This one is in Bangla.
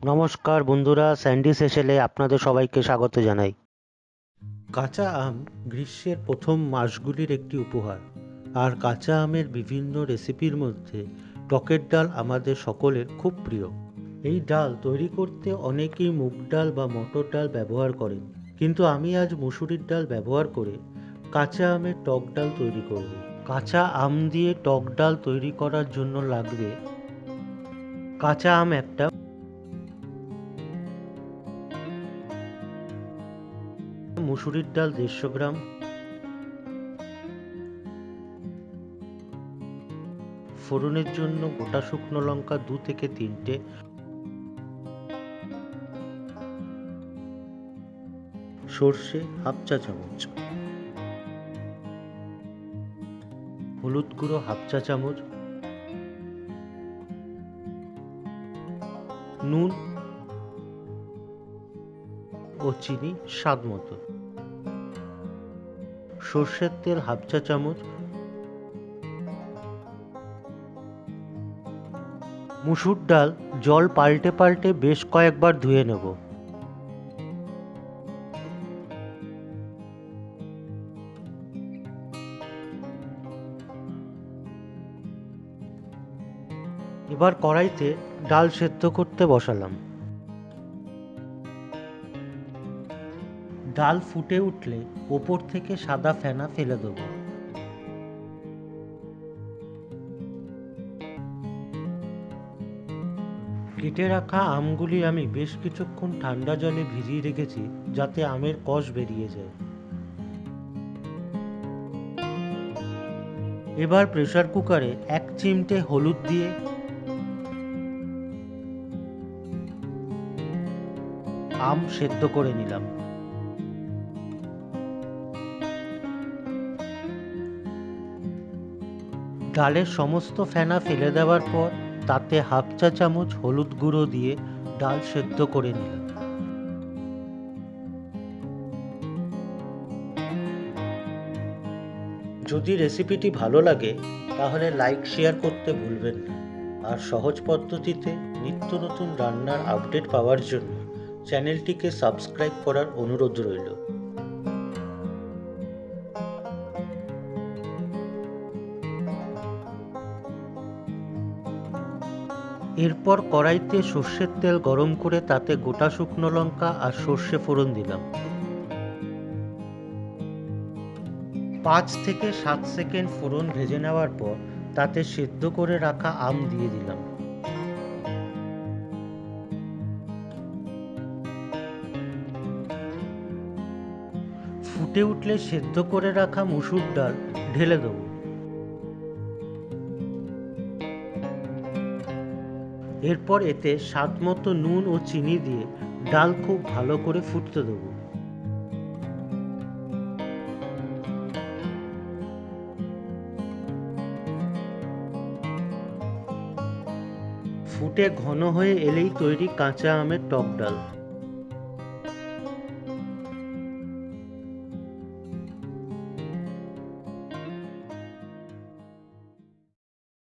নমস্কার বন্ধুরা, স্যান্ডি সেশেলে আপনাদের সবাইকে স্বাগত জানাই। কাঁচা আম গ্রীষ্মের প্রথম মাসগুলির একটি উপহার, আর কাঁচা আমের বিভিন্ন রেসিপির মধ্যে টকের ডাল আমাদের সকলের খুব প্রিয়। এই ডাল তৈরি করতে অনেকেই মুগ ডাল বা মটর ডাল ব্যবহার করেন, কিন্তু আমি আজ মসুরির ডাল ব্যবহার করে কাঁচা আমের টক ডাল তৈরি করব। কাঁচা আম দিয়ে টক ডাল তৈরি করার জন্য লাগবে কাঁচা আম একটা, মুসুরির ডাল 150 গ্রাম, ফোড়নের জন্য গোটা শুকনো লঙ্কা 2 থেকে 3টে, সর্ষে হাফ চা চামচ, হলুদ গুঁড়ো হাফ চা চামচ, নুন ও চিনি স্বাদ মতো, সর্ষের তেল হাফ চা চামচ, মুসুর ডাল জল পাল্টে পাল্টে বেশ কয়েকবার ধুয়ে নেব। এবার কড়াইতে ডাল সেদ্ধ করতে বসালাম। ডাল ফুটে উঠলে ওপর থেকে সাদা ফেনা ফেলে দেব। কেটে রাখা আমগুলি আমি বেশ কিছুক্ষণ ঠান্ডা জলে ভিজিয়ে রেখেছি, যাতে আমের কষ বেরিয়ে যায়। এবার প্রেসার কুকারে 1 চিমটে হলুদ দিয়ে আম সেদ্ধ করে নিলাম। ডালের সমস্ত ফেনা ফেলে দেওয়ার পর তাতে হাফ চা চামচ হলুদ গুঁড়ো দিয়ে ডাল সেদ্ধ করে নিলাম। যদি রেসিপিটি ভালো লাগে তাহলে লাইক শেয়ার করতে ভুলবেন না, আর সহজ পদ্ধতিতে নিত্য নতুন রান্নার আপডেট পাওয়ার জন্য চ্যানেলটিকে সাবস্ক্রাইব করার অনুরোধ রইল। এরপর কড়াইতে সর্ষের তেল গরম করে তাতে গোটা শুকনো লঙ্কা আর সর্ষে ফোড়ন দিলাম। 5 থেকে 7 সেকেন্ড ফোড়ন ভেজে নেওয়ার পর তাতে সেদ্ধ করে রাখা আম দিয়ে দিলাম। ফুটে উঠলে সেদ্ধ করে রাখা মুসুর ডাল ঢেলে দেব। এরপর এতে স্বাদ মতো নুন ও চিনি দিয়ে ডাল খুব ভালো করে ফুটতে দেব। ফুটে ঘন হয়ে এলেই তৈরি কাঁচা আমের টক ডাল।